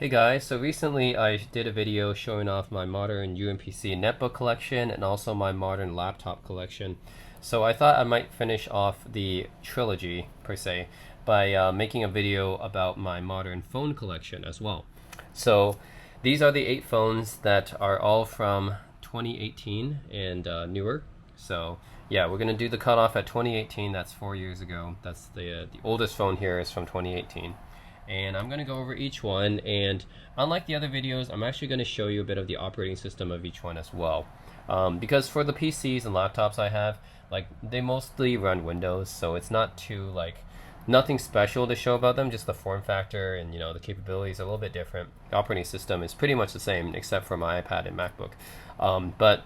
Hey guys, so recently I did a video showing off my modern UMPC netbook collection and also my modern laptop collection. So I thought I might finish off the trilogy per se by making a video about my modern phone collection as well. So these are the 8 phones that are all from 2018 and newer. So yeah, we're gonna do the cutoff at 2018. That's 4 years ago. That's the oldest phone here is from 2018. And I'm going to go over each one, and unlike the other videos, I'm actually going to show you a bit of the operating system of each one as well. Because for the PCs and laptops I have, like, they mostly run Windows, so it's not too, like, nothing special to show about them, just the form factor and, the capabilities are a little bit different. The operating system is pretty much the same, except for my iPad and MacBook. But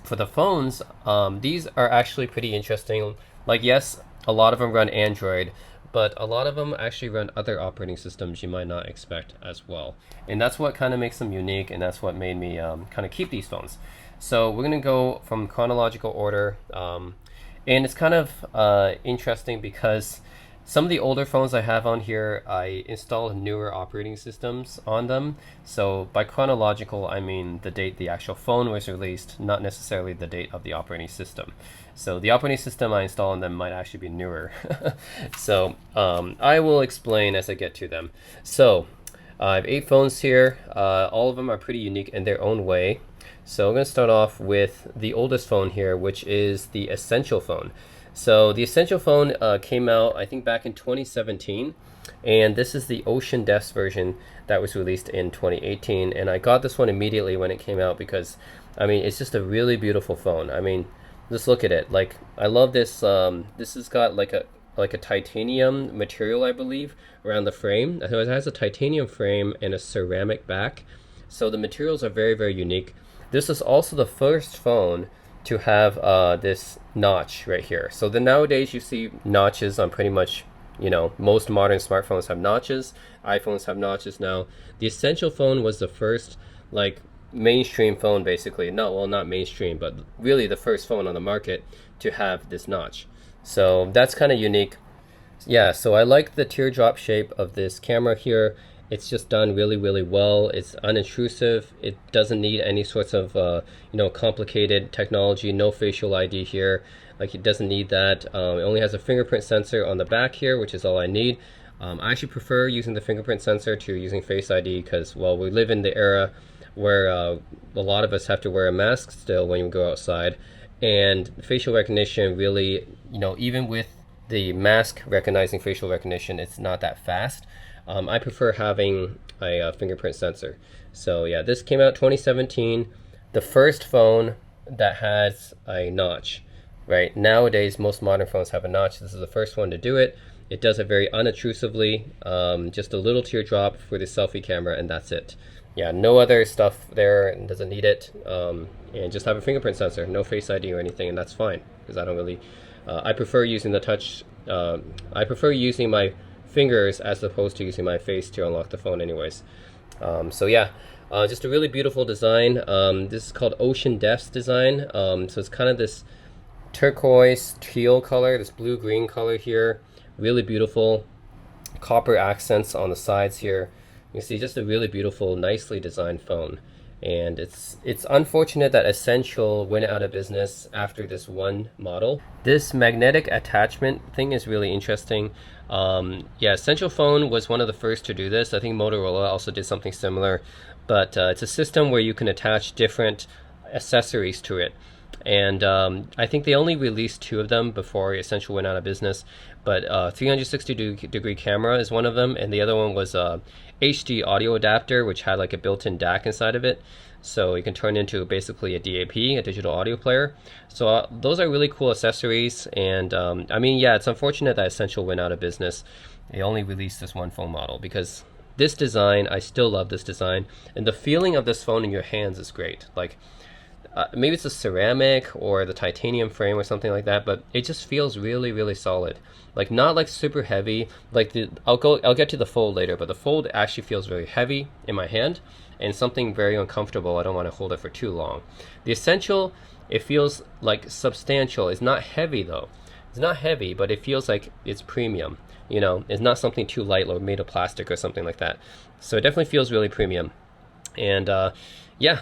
for the phones, these are actually pretty interesting. Like, yes, a lot of them run Android, but a lot of them actually run other operating systems you might not expect as well. And that's what kind of makes them unique, and that's what made me kind of keep these phones. So we're going to go from chronological order, and it's kind of interesting because some of the older phones I have on here, I installed newer operating systems on them. So by chronological, I mean the date the actual phone was released, not necessarily the date of the operating system. So the operating system I install on them might actually be newer. So I will explain as I get to them. So I have 8 phones here. All of them are pretty unique in their own way. So I'm going to start off with the oldest phone here, which is the Essential phone. So the Essential phone came out, I think, back in 2017, and this is the Ocean Depths version that was released in 2018. And I got this one immediately when it came out because, I mean, it's just a really beautiful phone. I mean, just look at it. Like, I love this. This has got like a titanium material, I believe, around the frame. So it has a titanium frame and a ceramic back. So the materials are very, very unique. This is also the first phone to have this notch right here. So nowadays you see notches on pretty much, most modern smartphones have notches. iPhones have notches now. The Essential phone was the first, like, mainstream phone, basically. Not mainstream, but really the first phone on the market to have this notch. So that's kind of unique. Yeah, so I like the teardrop shape of this camera here. It's just done really, really well. It's unintrusive. It doesn't need any sorts of, complicated technology. No facial ID here. Like, it doesn't need that. It only has a fingerprint sensor on the back here, which is all I need. I actually prefer using the fingerprint sensor to using Face ID because, well, we live in the era where a lot of us have to wear a mask still when you go outside. And facial recognition really, even with the mask recognizing facial recognition, it's not that fast. I prefer having a fingerprint sensor. So yeah, this came out 2017. The first phone that has a notch. Right, nowadays most modern phones have a notch. This is the first one to do it. It does it very unintrusively. Just a little teardrop for the selfie camera, and that's it. Yeah, no other stuff there, and doesn't need it. And just have a fingerprint sensor, no Face ID or anything, and that's fine because I don't really. I prefer using the touch. I prefer using my fingers as opposed to using my face to unlock the phone anyways. So yeah, just a really beautiful design. This is called Ocean Depths design. So it's kind of this turquoise teal color, this blue-green color here. Really beautiful. Copper accents on the sides here. You see just a really beautiful, nicely designed phone. And it's unfortunate that Essential went out of business after this one model. This magnetic attachment thing is really interesting. Yeah, Essential phone was one of the first to do this. I think Motorola also did something similar, but it's a system where you can attach different accessories to it. And I think they only released 2 of them before Essential went out of business. But 360-degree camera is one of them, and the other one was a HD audio adapter, which had like a built-in DAC inside of it. So you can turn into basically a DAP, a digital audio player. So those are really cool accessories. And I mean, yeah, it's unfortunate that Essential went out of business. They only released this one phone model because this design, I still love this design. And the feeling of this phone in your hands is great. Like, maybe it's a ceramic or the titanium frame or something like that, but it just feels really, really solid. Like, not like super heavy. Like I'll get to the fold later, but the fold actually feels very heavy in my hand and something very uncomfortable. I don't want to hold it for too long. The Essential, it feels like substantial. It's not heavy though. It's not heavy, but it feels like it's premium. You know, it's not something too light or made of plastic or something like that. So it definitely feels really premium. And yeah,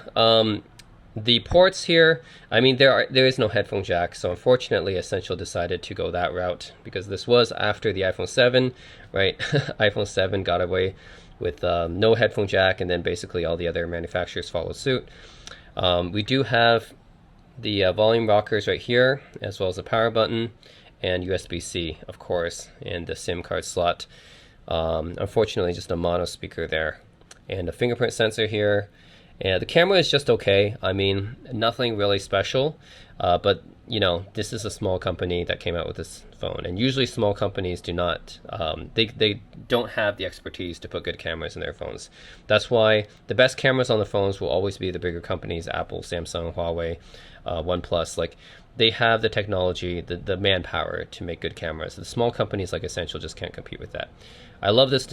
the ports here, I mean, there is no headphone jack, so unfortunately Essential decided to go that route because this was after the iPhone 7, right? iPhone 7 got away with no headphone jack, and then basically all the other manufacturers followed suit. We do have the volume rockers right here, as well as the power button, and USB-C, of course, and the SIM card slot. Unfortunately, just a mono speaker there. And a fingerprint sensor here. And the camera is just okay. I mean, nothing really special, but you know, this is a small company that came out with this phone, and usually small companies do not, they don't have the expertise to put good cameras in their phones. That's why the best cameras on the phones will always be the bigger companies, Apple, Samsung, Huawei, OnePlus. Like, they have the technology, the manpower to make good cameras. The small companies like Essential just can't compete with that. I love this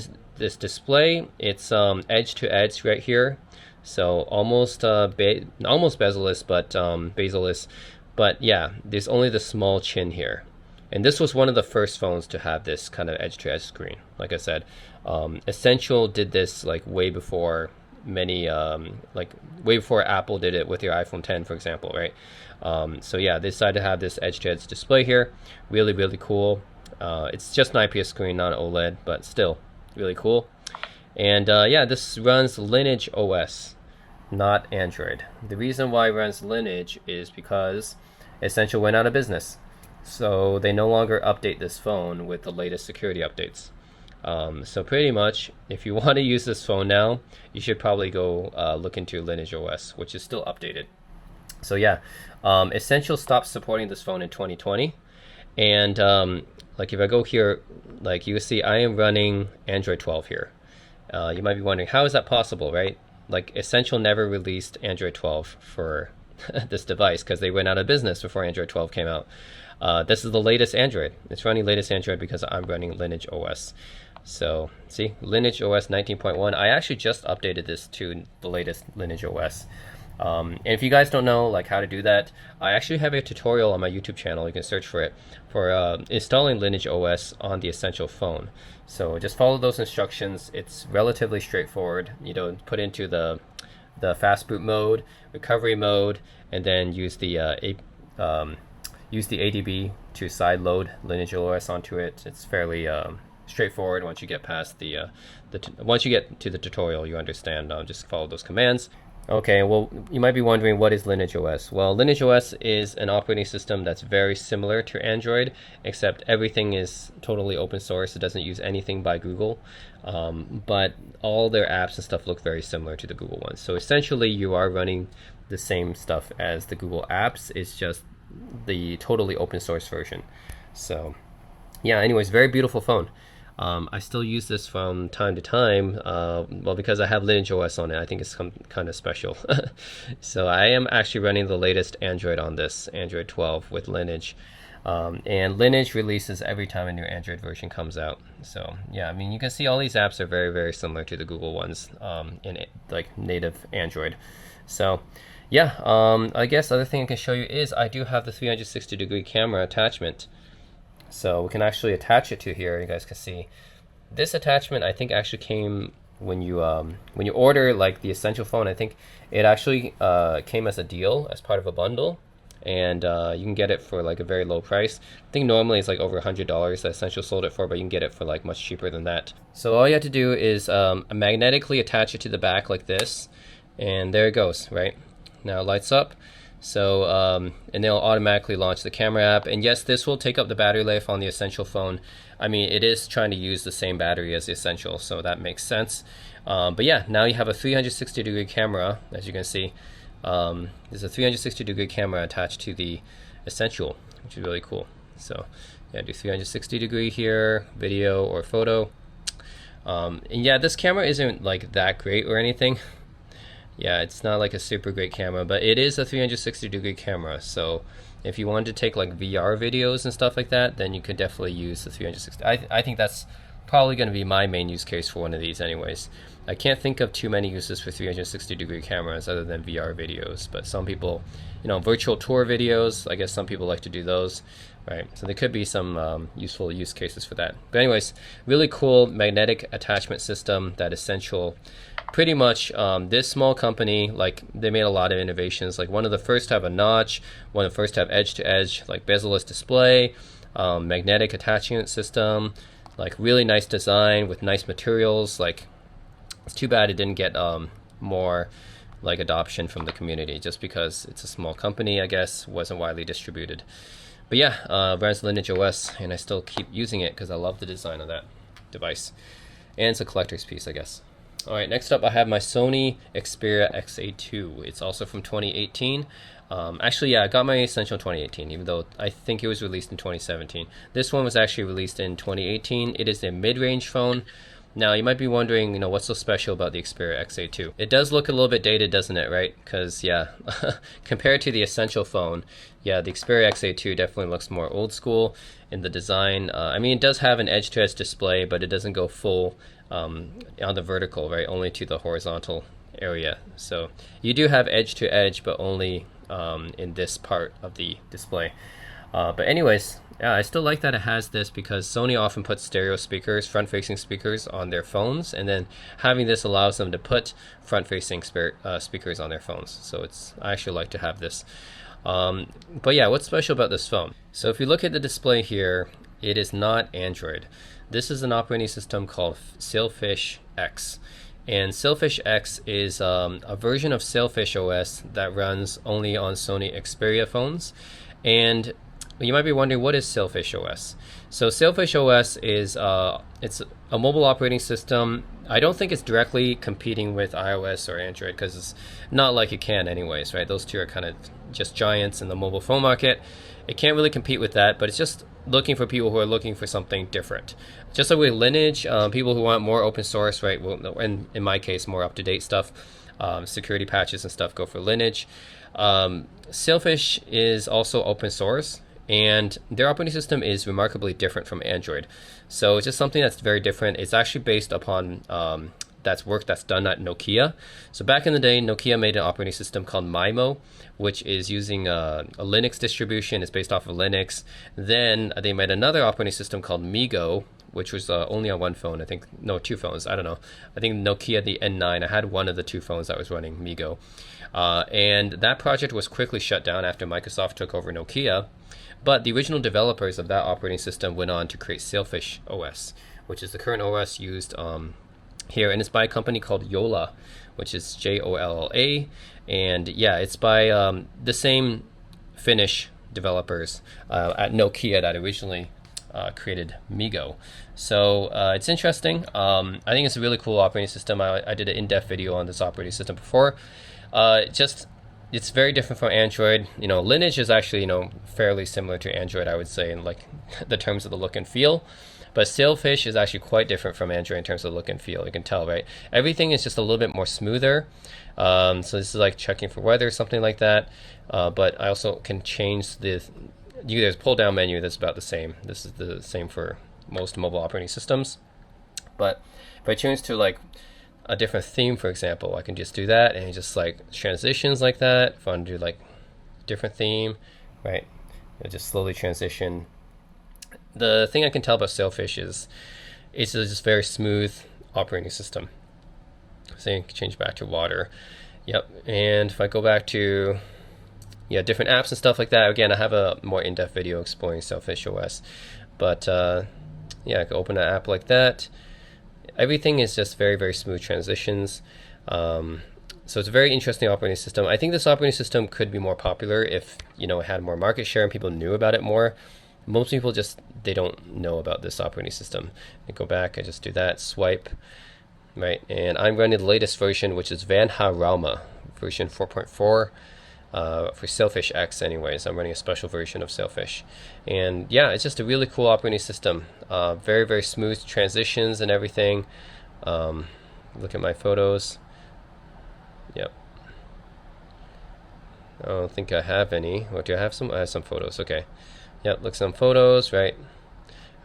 display. It's edge to edge right here. So almost almost bezel-less, but bezel-less. But yeah, there's only the small chin here. And this was one of the first phones to have this kind of edge-to-edge screen. Like I said, Essential did this like way before many, like way before Apple did it with your iPhone 10, for example, right? So yeah, they decided to have this edge-to-edge display here. Really, really cool. It's just an IPS screen, not OLED, but still really cool. And yeah, this runs Lineage OS, not Android. The reason why it runs Lineage is because Essential went out of business. So they no longer update this phone with the latest security updates. So pretty much, if you want to use this phone now, you should probably go look into Lineage OS, which is still updated. So yeah, Essential stopped supporting this phone in 2020. And like if I go here, like you see I am running Android 12 here. You might be wondering, how is that possible, right? Like, Essential never released Android 12 for this device because they went out of business before Android 12 came out. This is the latest Android. It's running latest Android because I'm running Lineage OS. So, see, Lineage OS 19.1. I actually just updated this to the latest Lineage OS. And if you guys don't know like how to do that, I actually have a tutorial on my YouTube channel. You can search for it for installing Lineage OS on the Essential phone. So just follow those instructions. It's relatively straightforward. You know, put into the fast boot mode, recovery mode, and then use the ADB to side load Lineage OS onto it. It's fairly straightforward. Once you get past once you get to the tutorial, you understand. Just follow those commands. Okay, well, you might be wondering, what is Lineage OS? Well, Lineage OS is an operating system that's very similar to Android, except everything is totally open source. It doesn't use anything by Google, but all their apps and stuff look very similar to the Google ones. So essentially, you are running the same stuff as the Google apps. It's just the totally open source version. So yeah, anyways, very beautiful phone. I still use this from time to time, well, because I have Lineage OS on it. I think it's kind of special. So I am actually running the latest Android on this, Android 12 with Lineage. And Lineage releases every time a new Android version comes out. So yeah, I mean, you can see all these apps are very, very similar to the Google ones in like native Android. So yeah, I guess the other thing I can show you is I do have the 360-degree camera attachment. So we can actually attach it to here. You guys can see this attachment. I think actually came when you order like the Essential phone. I think it actually came as a deal as part of a bundle, and you can get it for like a very low price. I think normally it's like over $100 that Essential sold it for, but you can get it for like much cheaper than that. So all you have to do is magnetically attach it to the back like this, and there it goes. Right now it lights up. So, and it'll automatically launch the camera app. And yes, this will take up the battery life on the Essential phone. I mean, it is trying to use the same battery as the Essential, so that makes sense. But yeah, now you have a 360-degree camera, as you can see. There's a 360-degree camera attached to the Essential, which is really cool. So, yeah, do 360-degree here, video or photo. And yeah, this camera isn't like that great or anything. Yeah, it's not like a super great camera, but it is a 360-degree camera. So if you wanted to take like VR videos and stuff like that, then you could definitely use the 360. I think that's probably going to be my main use case for one of these anyways. I can't think of too many uses for 360-degree cameras other than VR videos, but some people, virtual tour videos, I guess some people like to do those, right? So there could be some useful use cases for that. But anyways, really cool magnetic attachment system that is central. Pretty much this small company, like, they made a lot of innovations, like one of the first to have a notch, one of the first to have edge-to-edge, like bezel-less display, magnetic attachment system, like really nice design with nice materials. Like, it's too bad it didn't get more like adoption from the community, just because it's a small company, I guess, wasn't widely distributed. But yeah, brand's Lineage OS, and I still keep using it because I love the design of that device. And it's a collector's piece, I guess. Alright, next up I have my Sony Xperia XA2. It's also from 2018. Actually, yeah, I got my Essential in 2018, even though I think it was released in 2017. This one was actually released in 2018. It is a mid-range phone. Now, you might be wondering, what's so special about the Xperia XA2? It does look a little bit dated, doesn't it, right? Because, yeah, compared to the Essential phone, yeah, the Xperia XA2 definitely looks more old school in the design. I mean, it does have an edge-to-edge display, but it doesn't go full on the vertical, right? Only to the horizontal area. So you do have edge-to-edge, but only in this part of the display. But anyways, yeah, I still like that it has this, because Sony often puts stereo speakers, front-facing speakers on their phones, and then having this allows them to put front-facing speakers on their phones. So I actually like to have this. But yeah, what's special about this phone? So if you look at the display here, it is not Android. This is an operating system called Sailfish X. And Sailfish X is a version of Sailfish OS that runs only on Sony Xperia phones. And you might be wondering, what is Sailfish OS? So Sailfish OS is it's a mobile operating system. I don't think it's directly competing with iOS or Android, because it's not like it can anyways, right? Those two are kind of just giants in the mobile phone market. It can't really compete with that, but it's just looking for people who are looking for something different. Just like with Lineage, people who want more open source, right? Well, and in my case, more up-to-date stuff, security patches and stuff go for Lineage. Sailfish is also open source, and their operating system is remarkably different from Android. So it's just something that's very different. It's actually based upon that's work that's done at Nokia. So back in the day, Nokia made an operating system called MIMO, which is using a Linux distribution. It's based off of Linux. Then they made another operating system called MeeGo, which was only on one phone. I think, no, two phones. I don't know. I think Nokia, the N9, I had one of the two phones that was running MeeGo. And that project was quickly shut down after Microsoft took over Nokia. But the original developers of that operating system went on to create Sailfish OS, which is the current OS used here. And it's by a company called Jolla, which is Jolla. And yeah, it's by the same Finnish developers at Nokia that originally created MeeGo. So it's interesting. I think it's a really cool operating system. I did an in-depth video on this operating system before. It's very different from Android. Lineage is actually, fairly similar to Android, I would say, in like the terms of the look and feel. But Sailfish is actually quite different from Android in terms of look and feel. You can tell, right? Everything is just a little bit more smoother. So this is like checking for weather, something like that. But I also can change there's a pull down menu that's about the same. This is the same for most mobile operating systems. But if I change to like a different theme, for example, I can just do that, and just like transitions like that. If I want to do like different theme, right? It'll just slowly transition. The thing I can tell about Sailfish is it's just very smooth operating system. So you can change back to water. Yep. And if I go back to different apps and stuff like that, again, I have a more in-depth video exploring Sailfish OS. But I can open an app like that. Everything is just very, very smooth transitions. So it's a very interesting operating system. I think this operating system could be more popular if it had more market share and people knew about it more. Most people they don't know about this operating system. I go back, I just do that, swipe, right? And I'm running the latest version, which is Vanha version 4.4 for Sailfish X anyways. I'm running a special version of Sailfish. And yeah, it's just a really cool operating system. Very, very smooth transitions and everything. Look at my photos. Yep. I don't think I have any. What do I have? I have some photos. Okay. Yep, look, some photos, right?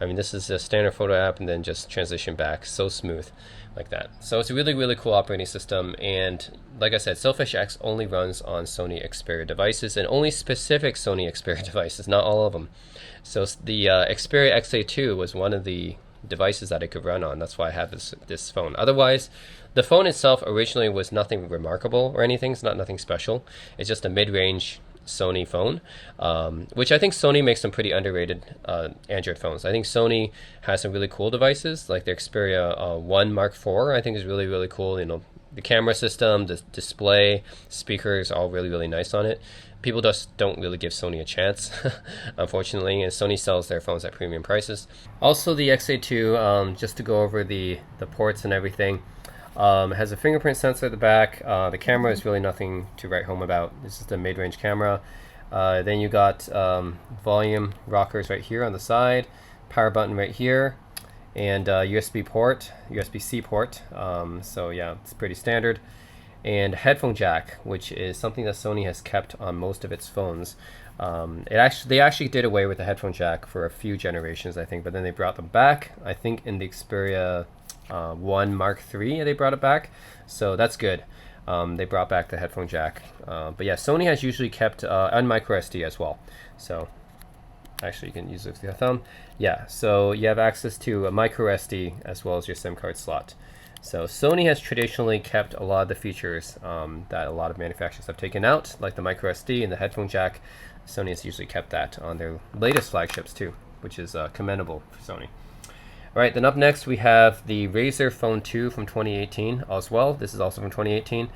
I mean, this is a standard photo app and then just transition back so smooth like that. So it's a really, really cool operating system. And like I said, Sailfish X only runs on Sony Xperia devices and only specific Sony Xperia devices, not all of them. So the Xperia XA2 was one of the devices that it could run on. That's why I have this phone. Otherwise, the phone itself originally was nothing remarkable or anything. It's not nothing special. It's just a mid-range Sony phone, which I think Sony makes some pretty underrated Android phones. I think Sony has some really cool devices, like the Xperia 1 Mark IV. I think is really, really cool. You know, the camera system, the display, speakers, all really, really nice on it. People just don't really give Sony a chance, unfortunately, and Sony sells their phones at premium prices. Also, the XA2, just to go over the ports and everything, has a fingerprint sensor at the back. The camera is really nothing to write home about. This is the mid-range camera. Then you got volume rockers right here on the side, power button right here, and USB port, USB-C port. So yeah, it's pretty standard. And headphone jack, which is something that Sony has kept on most of its phones. They actually did away with the headphone jack for a few generations, I think, but then they brought them back. I think in the Xperia 1 Mark III they brought it back, so that's good. They brought back the headphone jack, but yeah, Sony has usually kept and micro SD as well. So actually you can use it with your thumb. Yeah, so you have access to a micro SD as well as your SIM card slot. So Sony has traditionally kept a lot of the features that a lot of manufacturers have taken out, like the micro SD and the headphone jack. Sony has usually kept that on their latest flagships too, which is commendable for Sony. All right, then up next we have the Razer Phone 2 from 2018 as well. This is also from 2018.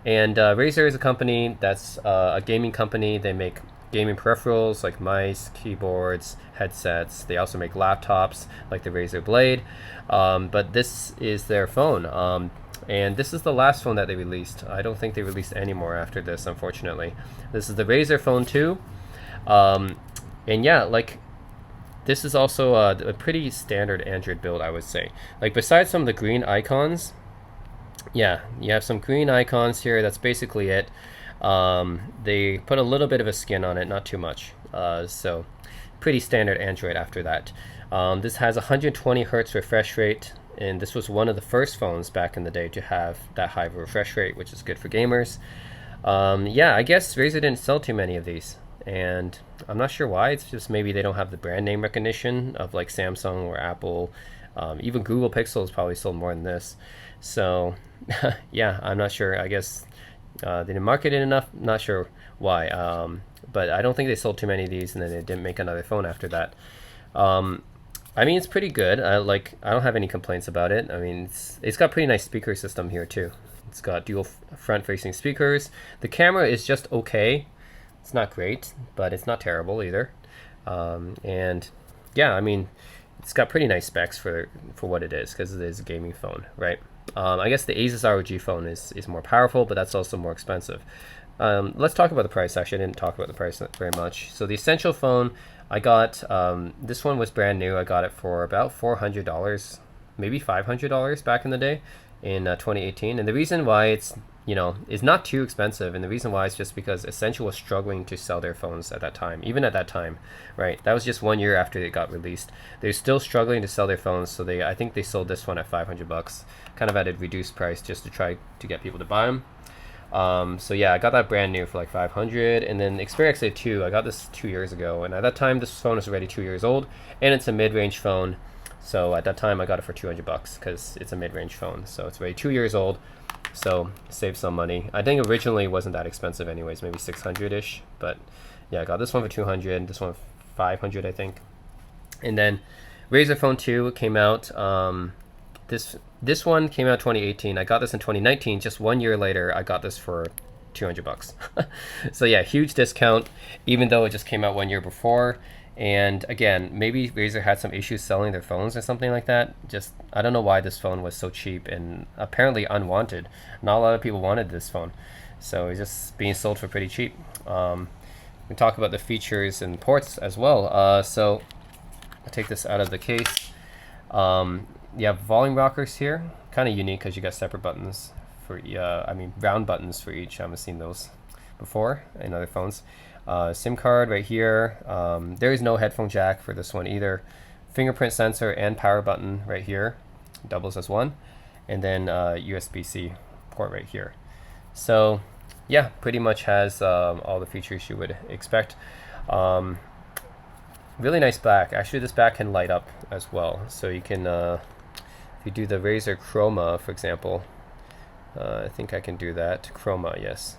And Razer is a company that's a gaming company. They make gaming peripherals like mice, keyboards, headsets. They also make laptops like the Razer Blade. But this is their phone. And this is the last phone that they released. I don't think they released any more after this, unfortunately. This is the Razer Phone 2. And yeah, like, this is also a pretty standard Android build, I would say. Like, besides some of the green icons, yeah, you have some green icons here. That's basically it. They put a little bit of a skin on it, not too much. So pretty standard Android after that. This has 120 Hz refresh rate, and this was one of the first phones back in the day to have that high of a refresh rate, which is good for gamers. Yeah, I guess Razer didn't sell too many of these, and I'm not sure why. It's just maybe they don't have the brand name recognition of like Samsung or Apple. Even Google Pixel has probably sold more than this. So yeah, I'm not sure. I guess they didn't market it enough. Not sure why. But I don't think they sold too many of these, and then they didn't make another phone after that. I mean, it's pretty good. I don't have any complaints about it. I mean, it's got pretty nice speaker system here too. It's got dual front-facing speakers. The camera is just okay. It's not great, but it's not terrible either. And yeah, I mean, it's got pretty nice specs for what it is, because it is a gaming phone, right? I guess the Asus ROG phone is more powerful, but that's also more expensive. Let's talk about the price. Actually, I didn't talk about the price very much. So the Essential phone, I got, this one was brand new. I got it for about $400, maybe $500 back in the day in 2018. And the reason why it's, is not too expensive, and the reason why is just because Essential was struggling to sell their phones at that time, even at that time, right? That was just 1 year after it got released. They're still struggling to sell their phones, so I think they sold this one at $500, kind of at a reduced price, just to try to get people to buy them. So yeah, I got that brand new for like $500, and then Xperia XA2, I got this 2 years ago, and at that time this phone is already 2 years old, and it's a mid-range phone. So at that time I got it for $200 because it's a mid-range phone, so it's already 2 years old. So save some money. I think originally it wasn't that expensive anyways, maybe 600-ish, but yeah, I got this one for 200, this one for 500, I think. And then Razer Phone 2 came out, this one came out 2018. I got this in 2019. Just 1 year later, I got this for $200. So yeah, huge discount, even though it just came out 1 year before. And again, maybe Razer had some issues selling their phones or something like that. Just, I don't know why this phone was so cheap and apparently unwanted. Not a lot of people wanted this phone, so it's just being sold for pretty cheap. We talk about the features and ports as well. So I'll take this out of the case. You have volume rockers here, kind of unique because you got separate buttons for, round buttons for each. I haven't seen those before in other phones. SIM card right here. There is no headphone jack for this one either. fingerprint sensor and power button right here, doubles as one, and then USB-C port right here. So yeah, pretty much has all the features you would expect. Really nice back. Actually, this back can light up as well, so you can if you do the Razer Chroma, for example, I think I can do that. Chroma, yes.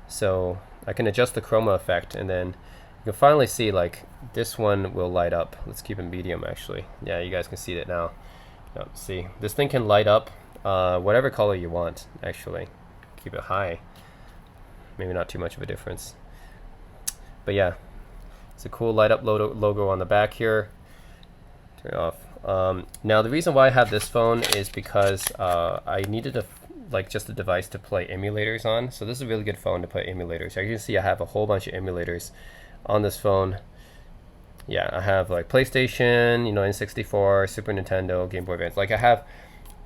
So I can adjust the chroma effect, and then you can finally see like this one will light up. Let's keep it medium actually. Yeah, you guys can see it now. See, this thing can light up whatever color you want actually. Keep it high. Maybe not too much of a difference. But yeah, it's a cool light up logo on the back here. Turn it off. Now the reason why I have this phone is because I needed just a device to play emulators on. So this is a really good phone to play emulators. As you can see, I have a whole bunch of emulators on this phone. Yeah, I have like PlayStation, N64, Super Nintendo, Game Boy Advance. Like I have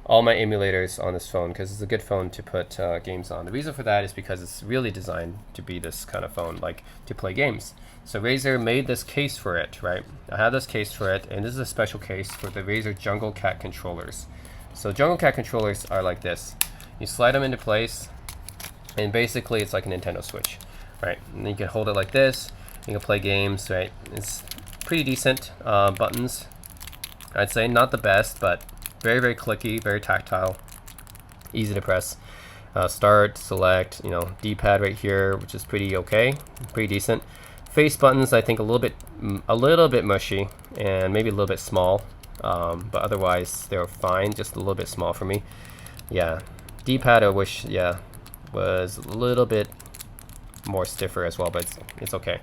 all my emulators on this phone because it's a good phone to put games on. The reason for that is because it's really designed to be this kind of phone, like to play games. So Razer made this case for it, right? I have this case for it, and this is a special case for the Razer Jungle Cat controllers. So Jungle Cat controllers are like this. You slide them into place, and basically it's like a Nintendo Switch, right? And you can hold it like this. You can play games, right? It's pretty decent buttons. I'd say not the best, but very, very clicky, very tactile, easy to press. Start, select, D-pad right here, which is pretty okay, pretty decent. Face buttons, I think a little bit mushy and maybe a little bit small, but otherwise they're fine. Just a little bit small for me. Yeah. D-pad I wish was a little bit more stiffer as well, but it's okay.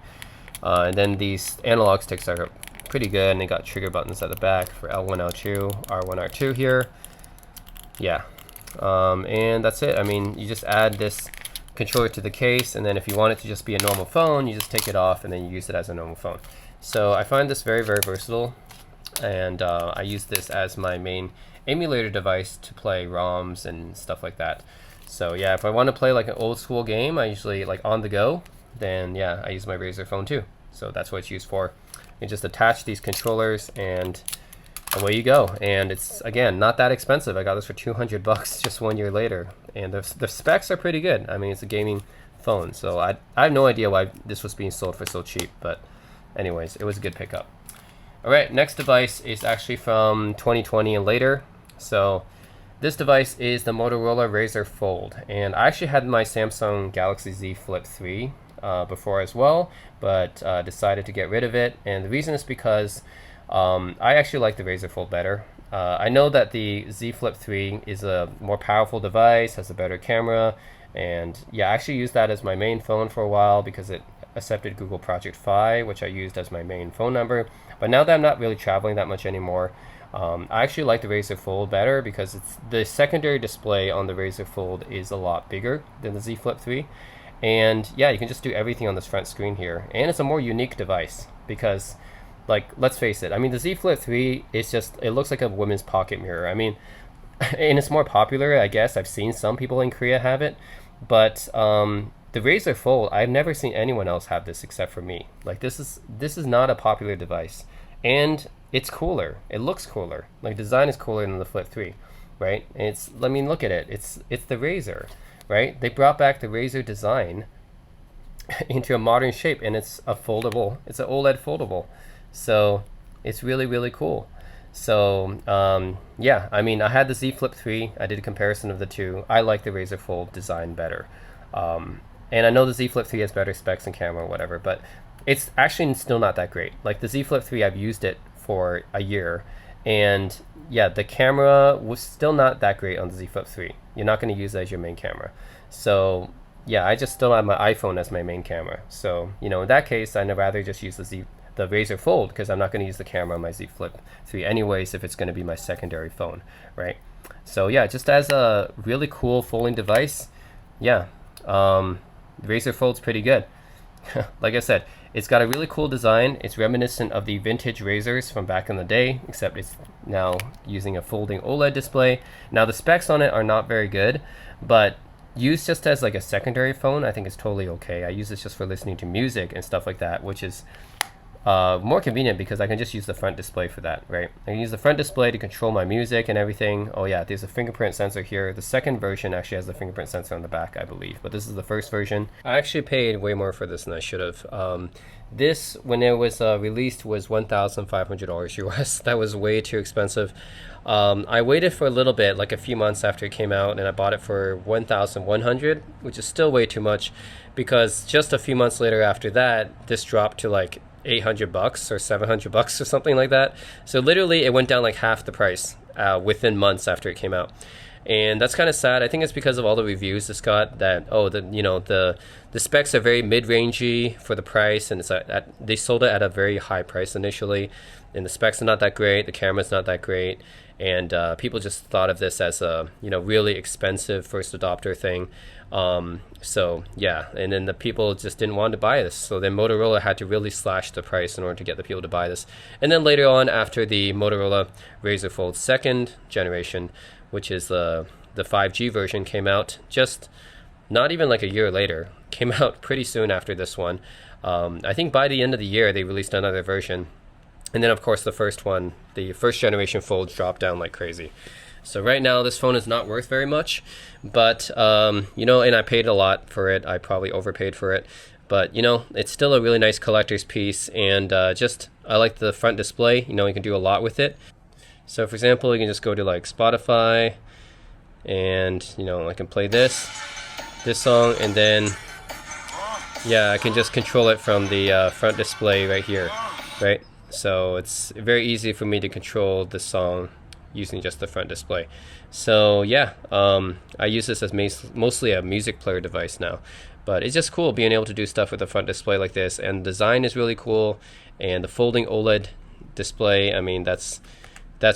And then these analog sticks are pretty good, and they got trigger buttons at the back for L1, L2, R1, R2 here. Yeah, and that's it. I mean, you just add this controller to the case, and then if you want it to just be a normal phone, you just take it off and then you use it as a normal phone. So I find this very, very versatile, and I use this as my main emulator device to play ROMs and stuff like that. So yeah, if I want to play like an old school game, I usually like on the go, then yeah, I use my Razer phone too. So that's what it's used for. You just attach these controllers and away you go. And it's, again, not that expensive. I got this for 200 bucks just 1 year later. And the specs are pretty good. I mean, it's a gaming phone. So I have no idea why this was being sold for so cheap. But anyways, it was a good pickup. All right, next device is actually from 2020 and later. So this device is the Motorola Razer Fold, and I actually had my Samsung Galaxy Z Flip 3 before as well, but decided to get rid of it, and the reason is because I actually like the Razer Fold better. I know that the Z Flip 3 is a more powerful device, has a better camera, and yeah, I actually used that as my main phone for a while because it accepted Google Project Fi, which I used as my main phone number. But now that I'm not really traveling that much anymore, I actually like the Razer Fold better because the secondary display on the Razer Fold is a lot bigger than the Z Flip 3. And yeah, you can just do everything on this front screen here. And it's a more unique device because, like, let's face it, I mean, the Z Flip 3 is just, it looks like a women's pocket mirror. I mean, and it's more popular, I guess. I've seen some people in Korea have it. But the Razer Fold, I've never seen anyone else have this except for me. Like, this is not a popular device. And it's cooler. It looks cooler. Like, design is cooler than the Flip 3, right? And I mean, look at it. It's the Razer, right? They brought back the Razer design into a modern shape, and it's a foldable. It's an OLED foldable. So it's really, really cool. So yeah, I mean, I had the Z Flip 3. I did a comparison of the two. I like the Razer Fold design better. And I know the Z Flip 3 has better specs and camera or whatever, but it's actually still not that great. Like the Z Flip 3, I've used it for a year, and yeah, the camera was still not that great on the Z Flip 3. You're not going to use it as your main camera. So yeah, I just still have my iPhone as my main camera. So, in that case, I'd rather just use the Razer Fold because I'm not going to use the camera on my Z Flip 3 anyways if it's going to be my secondary phone, right? So yeah, just as a really cool folding device, yeah, Razer Fold's pretty good. Like I said, it's got a really cool design. It's reminiscent of the vintage Razers from back in the day, except it's now using a folding OLED display. Now the specs on it are not very good, but used just as like a secondary phone, I think it's totally okay. I use this just for listening to music and stuff like that, which is more convenient because I can just use the front display for that, right? I can use the front display to control my music and everything. Oh yeah, there's a fingerprint sensor here. The second version actually has the fingerprint sensor on the back, I believe, but this is the first version. I actually paid way more for this than I should have. This, when it was released, was $1,500 US. That was way too expensive. I waited for a little bit, like a few months after it came out, and I bought it for $1,100, which is still way too much, because just a few months later after that, this dropped to like $800 or $700 or something like that. So literally it went down like half the price within months after it came out. And that's kind of sad. I think it's because of all the reviews this got, that the specs are very mid-rangey for the price, and they sold it at a very high price initially, and the specs are not that great, the camera's not that great, and people just thought of this as a really expensive first adopter thing. So yeah, and then the people just didn't want to buy this, so then Motorola had to really slash the price in order to get the people to buy this. And then later on, after the Motorola Razer Fold 2nd generation, which is the 5G version, came out just not even like a year later, came out pretty soon after this one. I think by the end of the year they released another version, and then of course the first one, the first generation Folds, dropped down like crazy. So right now this phone is not worth very much, but and I paid a lot for it. I probably overpaid for it, but it's still a really nice collector's piece, and I like the front display. You can do a lot with it. So for example, you can just go to like Spotify, and I can play this song, and then yeah, I can just control it from the front display right here, right? So it's very easy for me to control the song using just the front display. So yeah, I use this as mostly a music player device now, but it's just cool being able to do stuff with the front display like this, and the design is really cool, and the folding OLED display, I mean, that's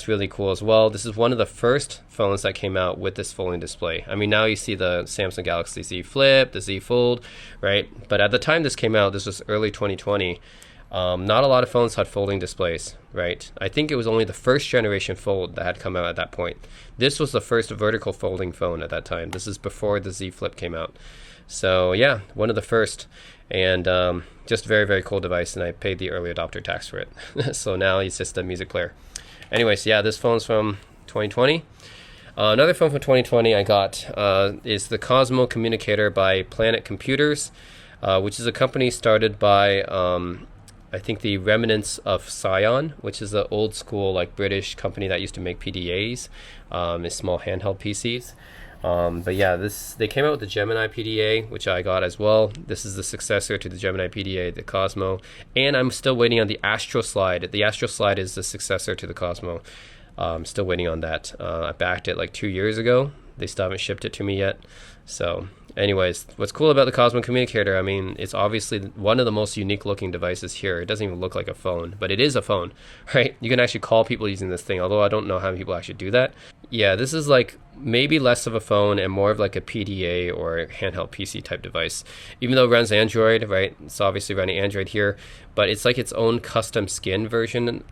really cool as well. This is one of the first phones that came out with this folding display. I mean, now you see the Samsung Galaxy Z Flip, the Z Fold, right? But at the time this came out, this was early 2020, not a lot of phones had folding displays, right? I think it was only the first generation Fold that had come out at that point. This was the first vertical folding phone at that time. This is before the Z Flip came out. So yeah, one of the first, and just very, very cool device, and I paid the early adopter tax for it. So now it's just a music player. Anyways, yeah, this phone's from 2020. Another phone from 2020 I got is the Cosmo Communicator by Planet Computers, which is a company started by I think the remnants of Scion, which is an old school like British company that used to make PDAs, small handheld PCs. But yeah, they came out with the Gemini PDA, which I got as well. This is the successor to the Gemini PDA, the Cosmo, and I'm still waiting on the Astro Slide. The Astro Slide is the successor to the Cosmo. I'm still waiting on that. I backed it like 2 years ago. They still haven't shipped it to me yet. So anyways, what's cool about the Cosmo Communicator, I mean, it's obviously one of the most unique looking devices here. It doesn't even look like a phone, but it is a phone, right? You can actually call people using this thing, although I don't know how many people actually do that. Yeah, this is like maybe less of a phone and more of like a PDA or a handheld PC type device. Even though it runs Android, right? It's obviously running Android here, but it's like its own custom skin version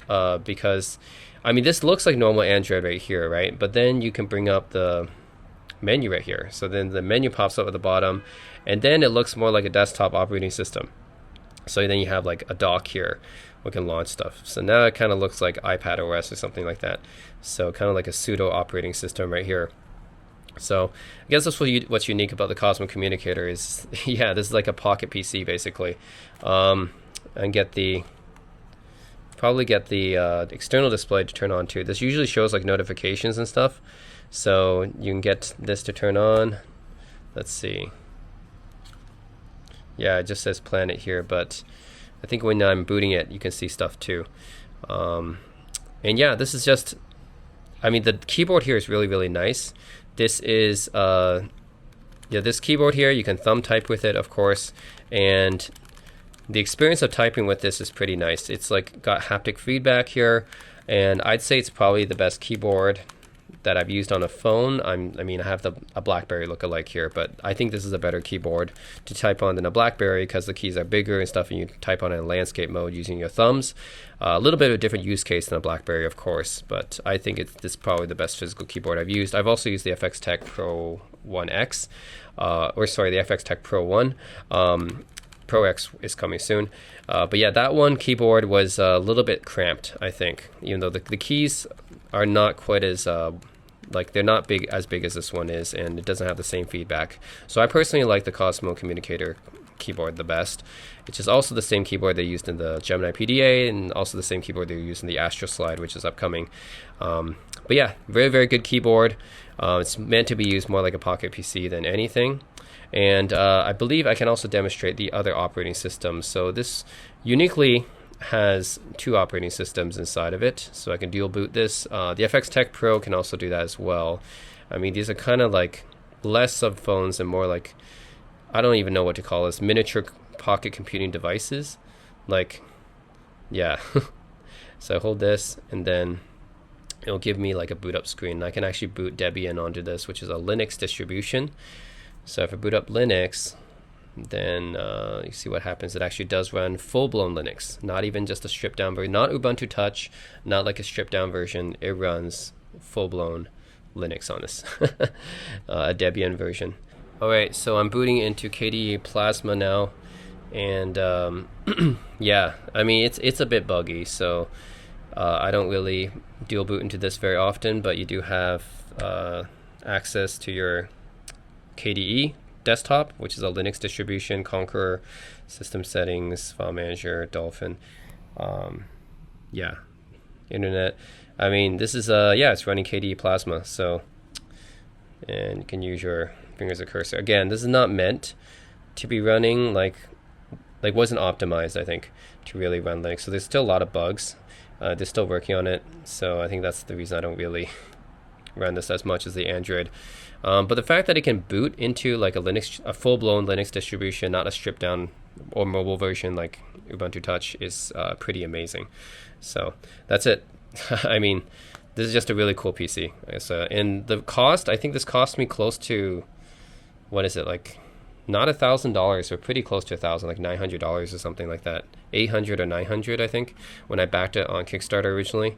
because, I mean, this looks like normal Android right here, right? But then you can bring up the menu right here. So then the menu pops up at the bottom, and then it looks more like a desktop operating system. So then you have like a dock here, we can launch stuff. So now it kind of looks like iPad OS or something like that. So kind of like a pseudo operating system right here. So I guess that's what's unique about the Cosmo Communicator is, yeah, this is like a pocket PC basically. And probably get the external display to turn on too. This usually shows like notifications and stuff. So you can get this to turn on. Let's see. Yeah, it just says Planet here, but I think when I'm booting it, you can see stuff too. And yeah, this is just, I mean, the keyboard here is really, really nice. This is, this keyboard here, you can thumb type with it, of course, and the experience of typing with this is pretty nice. It's like got haptic feedback here, and I'd say it's probably the best keyboard that I've used on a phone. I mean, I have a BlackBerry lookalike here, but I think this is a better keyboard to type on than a BlackBerry because the keys are bigger and stuff, and you type on it in landscape mode using your thumbs. A little bit of a different use case than a BlackBerry, of course, but I think this is probably the best physical keyboard I've used. I've also used the FX Tech Pro 1X, the FX Tech Pro 1. Pro X is coming soon. But yeah, that one keyboard was a little bit cramped, I think, even though the keys are not quite as like they're not as big as this one is, and it doesn't have the same feedback. So I personally like the Cosmo Communicator keyboard the best, which is also the same keyboard they used in the Gemini PDA, and also the same keyboard they used in the Astro Slide, which is upcoming. But yeah, very, very good keyboard. It's meant to be used more like a pocket PC than anything. And I believe I can also demonstrate the other operating systems. So this uniquely has 2 operating systems inside of it, so I can dual boot this. The FX Tech Pro can also do that as well. I mean, these are kind of like less of phones and more like, I don't even know what to call this, miniature pocket computing devices. Like, yeah. So I hold this, and then it'll give me like a boot up screen. I can actually boot Debian onto this, which is a Linux distribution. So if I boot up Linux, then you see what happens. It actually does run full-blown Linux, not even just a stripped-down version, not Ubuntu Touch, not like a stripped-down version. It runs full-blown Linux on this, a Debian version. All right, so I'm booting into KDE Plasma now, and yeah, I mean it's a bit buggy, so I don't really dual boot into this very often, but you do have access to your KDE desktop, which is a Linux distribution, Conqueror, system settings, file manager, Dolphin, yeah, internet. I mean, this is yeah, it's running KDE Plasma, so, and you can use your fingers as a cursor. Again, this is not meant to be running like wasn't optimized, I think, to really run Linux. So there's still a lot of bugs. They're still working on it, so I think that's the reason I don't really run this as much as the Android. But the fact that it can boot into like a full-blown Linux distribution, not a stripped-down or mobile version like Ubuntu Touch, is pretty amazing. So that's it. I mean, this is just a really cool PC. So, and the cost, I think this cost me close to, what is it, like, not $1,000, but pretty close to $1,000, like $900 or something like that. 800 or 900, I think, when I backed it on Kickstarter originally.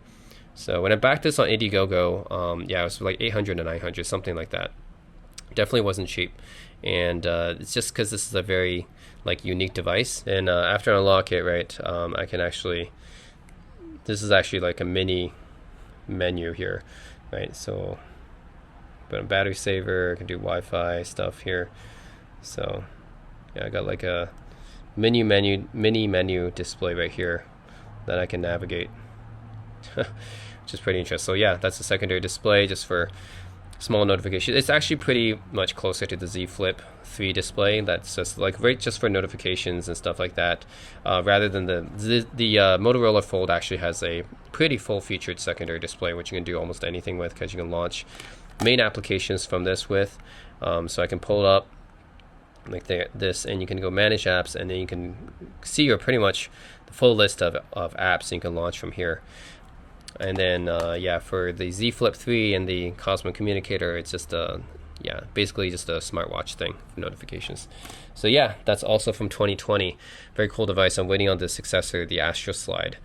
So when I backed this on Indiegogo, yeah, it was like 800 to 900, something like that. Definitely wasn't cheap, and it's just because this is a very like unique device. And after I unlock it, right, I can actually, this is actually like a mini menu here, right? So, but a battery saver, I can do Wi-Fi stuff here. So, yeah, I got like a mini menu display right here that I can navigate. Which is pretty interesting. So yeah, that's a secondary display just for small notifications. It's actually pretty much closer to the Z Flip 3 display. That's just like right just for notifications and stuff like that, rather than the Motorola Fold actually has a pretty full-featured secondary display, which you can do almost anything with, because you can launch main applications from this with. So I can pull it up like this, and you can go manage apps, and then you can see your pretty much the full list of apps you can launch from here. And then yeah, for the Z Flip 3 and the Cosmo Communicator, it's just yeah, basically just a smartwatch thing for notifications. So yeah, that's also from 2020. Very cool device. I'm waiting on the successor, the Astro Slide.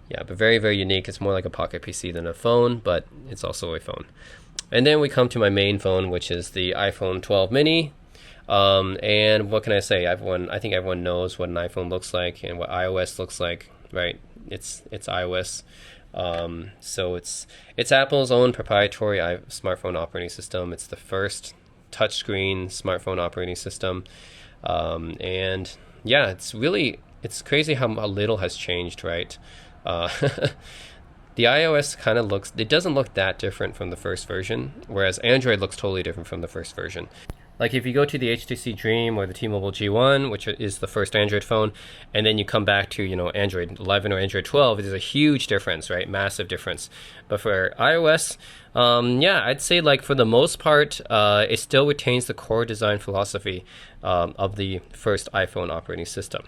Yeah, but very, very unique. It's more like a pocket PC than a phone, but it's also a phone. And then we come to my main phone, which is the iPhone 12 mini. And what can I say? I think everyone knows what an iPhone looks like and what iOS looks like, right? It's iOS. So it's Apple's own proprietary smartphone operating system. It's the first touchscreen smartphone operating system. And yeah, it's crazy how little has changed, right? The iOS kind of it doesn't look that different from the first version, whereas Android looks totally different from the first version. Like if you go to the HTC Dream or the T-Mobile G1, which is the first Android phone, and then you come back to, you know, Android 11 or Android 12, there's a huge difference, right? Massive difference. But for iOS, yeah, I'd say like for the most part, it still retains the core design philosophy of the first iPhone operating system.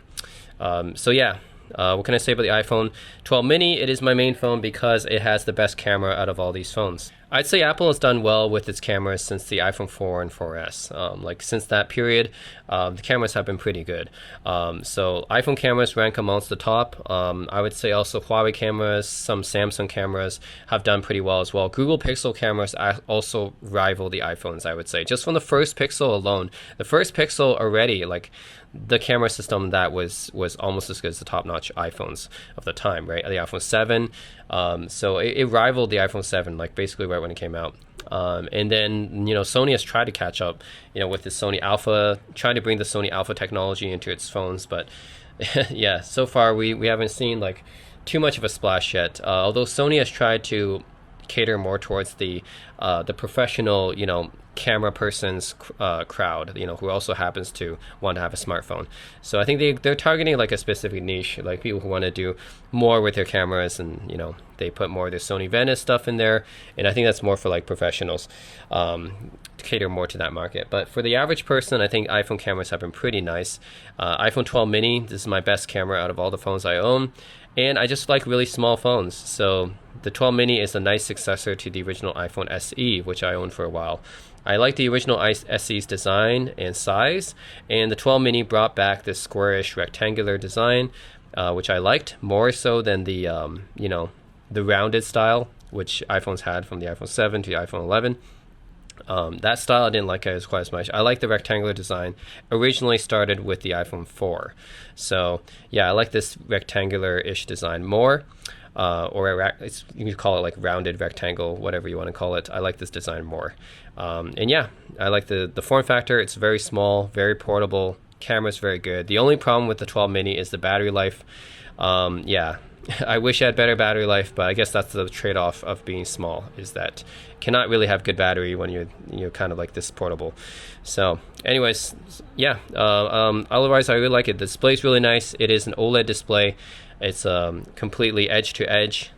So yeah. What can I say about the iPhone 12 mini? It is my main phone because it has the best camera out of all these phones. I'd say Apple has done well with its cameras since the iPhone 4 and 4S. Like since that period, the cameras have been pretty good. So iPhone cameras rank amongst the top. I would say also Huawei cameras, some Samsung cameras have done pretty well as well. Google Pixel cameras also rival the iPhones, I would say. Just from the first Pixel alone. The first Pixel already, like the camera system that was almost as good as the top-notch iPhones of the time, right? The iPhone 7. So it rivaled the iPhone 7, like basically right when it came out. And then, Sony has tried to catch up, with the Sony Alpha, trying to bring the Sony Alpha technology into its phones. But yeah, so far we haven't seen like too much of a splash yet. Although Sony has tried to cater more towards the professional, camera person's crowd, who also happens to want to have a smartphone. So I think they're targeting like a specific niche, like people who want to do more with their cameras, and they put more of their Sony Venice stuff in there, and I think that's more for like professionals, to cater more to that market. But for the average person, I think iPhone cameras have been pretty nice. iPhone 12 mini, this is my best camera out of all the phones I own, and I just like really small phones. So the 12 mini is a nice successor to the original iPhone SE, which I owned for a while. I like the original SE's design and size, and the 12 mini brought back this squarish rectangular design, which I liked more so than the the rounded style, which iPhones had from the iPhone 7 to the iPhone 11. That style I didn't like as quite as much. I like the rectangular design. Originally started with the iPhone 4. So yeah, I like this rectangular-ish design more. You could call it like rounded rectangle, whatever you want to call it. I like this design more. And yeah, I like the form factor. It's very small, very portable. Camera's very good. The only problem with the 12 mini is the battery life. Yeah, I wish I had better battery life, but I guess that's the trade-off of being small, is that you cannot really have good battery when you're kind of like this portable. So anyways, yeah, otherwise I really like it. The display's really nice. It is an OLED display. It's completely edge to edge,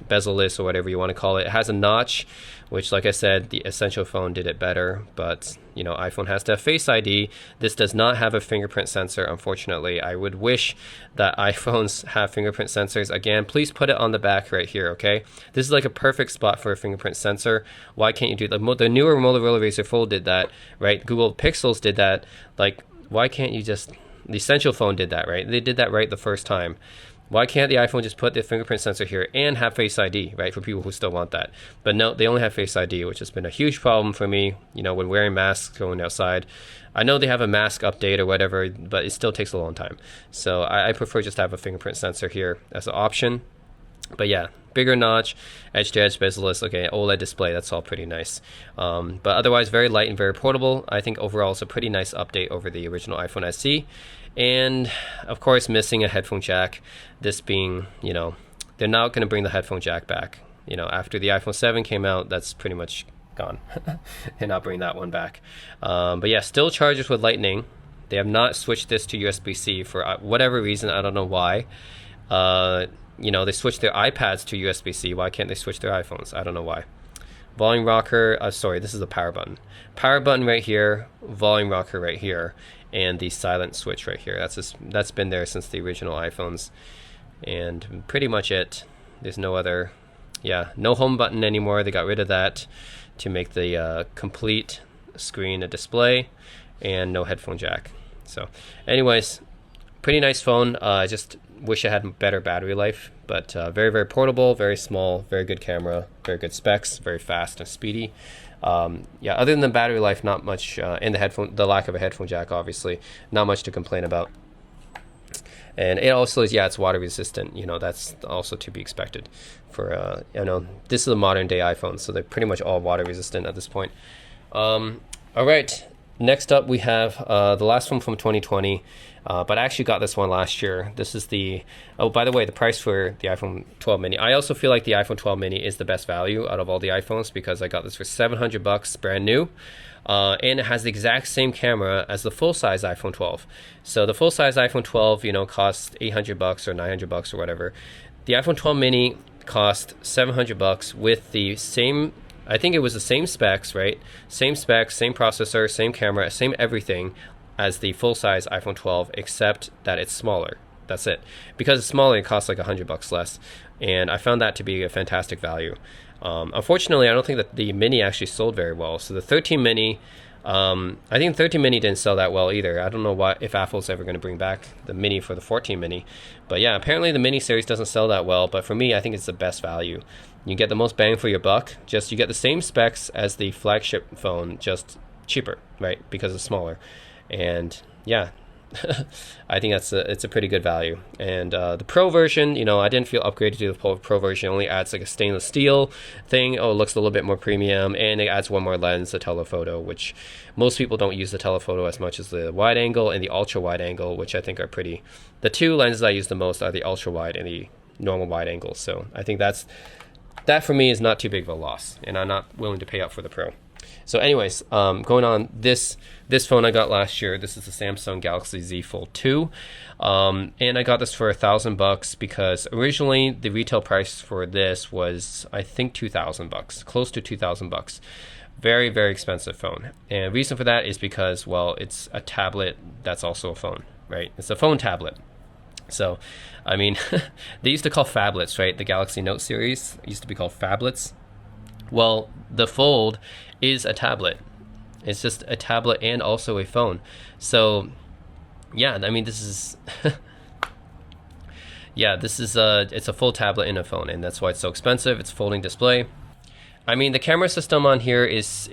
bezel-less or whatever you want to call it. It has a notch, which, like I said, the Essential phone did it better, but iPhone has to have Face ID. This does not have a fingerprint sensor, unfortunately. I would wish that iPhones have fingerprint sensors. Again, please put it on the back right here, okay? This is like a perfect spot for a fingerprint sensor. Why can't you do that? The newer Motorola Razer Fold did that, right? Google Pixels did that. Like, why can't you just... The Essential phone did that, right? They did that right the first time. Why can't the iPhone just put the fingerprint sensor here and have Face ID, right, for people who still want that? But no, they only have Face ID, which has been a huge problem for me, when wearing masks going outside. I know they have a mask update or whatever, but it still takes a long time. So I prefer just to have a fingerprint sensor here as an option. But yeah, bigger notch, edge-to-edge bezel-less, okay, OLED display, that's all pretty nice. But otherwise, very light and very portable. I think overall it's a pretty nice update over the original iPhone SE. And, of course, missing a headphone jack. This being, they're not going to bring the headphone jack back. After the iPhone 7 came out, that's pretty much gone. They're not bringing that one back. But yeah, still charges with Lightning. They have not switched this to USB-C for whatever reason. I don't know why. They switched their iPads to USB-C. Why can't they switch their iPhones? I don't know why. Volume rocker. Sorry, this is the power button. Power button right here. Volume rocker right here. And the silent switch right here. That's been there since the original iPhones. And pretty much it. There's no other... Yeah, no home button anymore. They got rid of that to make the complete screen a display. And no headphone jack. So anyways, pretty nice phone. I just wish it had better battery life. But very, very portable, very small, very good camera, very good specs, very fast and speedy. Yeah, other than the battery life, not much, and the lack of a headphone jack, obviously, not much to complain about. And it also is, yeah, it's water resistant. That's also to be expected. For this is a modern day iPhone, so they're pretty much all water resistant at this point. All right, next up we have the last one from 2020. But I actually got this one last year. This is by the way, the price for the iPhone 12 mini. I also feel like the iPhone 12 mini is the best value out of all the iPhones because I got this for $700 brand new. And it has the exact same camera as the full-size iPhone 12. So the full-size iPhone 12, costs $800 or $900 or whatever. The iPhone 12 mini cost $700 with the same, I think it was the same specs, right? Same specs, same processor, same camera, same everything as the full-size iPhone 12, except that it's smaller. That's it. Because it's smaller, it costs like $100 less. And I found that to be a fantastic value. Unfortunately, I don't think that the mini actually sold very well. So the 13 mini, I think the 13 mini didn't sell that well either. I don't know if Apple's ever going to bring back the mini for the 14 mini. But yeah, apparently the mini series doesn't sell that well. But for me, I think it's the best value. You get the most bang for your buck. You get the same specs as the flagship phone, just cheaper, right? Because it's smaller. And yeah, I think it's a pretty good value. And the Pro version, I didn't feel upgraded to the Pro version. It only adds like a stainless steel thing. Oh, it looks a little bit more premium, and it adds one more lens, the telephoto, which most people don't use the telephoto as much as the wide angle and the ultra wide angle, which I think are pretty. The two lenses I use the most are the ultra wide and the normal wide angle. So I think that for me is not too big of a loss, and I'm not willing to pay up for the Pro. So anyways, going on, this phone I got last year. This is the Samsung Galaxy Z Fold 2, and I got this for $1,000 because originally the retail price for this was, I think, $2,000, close to $2,000. Very, very expensive phone. And the reason for that is because, well, it's a tablet that's also a phone, right? It's a phone tablet. So, I mean, they used to call phablets, right? The Galaxy Note series used to be called phablets. Well, the Fold is a tablet. It's just a tablet and also a phone. So, yeah, I mean, this is it's a full tablet and a phone, and that's why it's so expensive. It's a folding display. I mean, the camera system on here is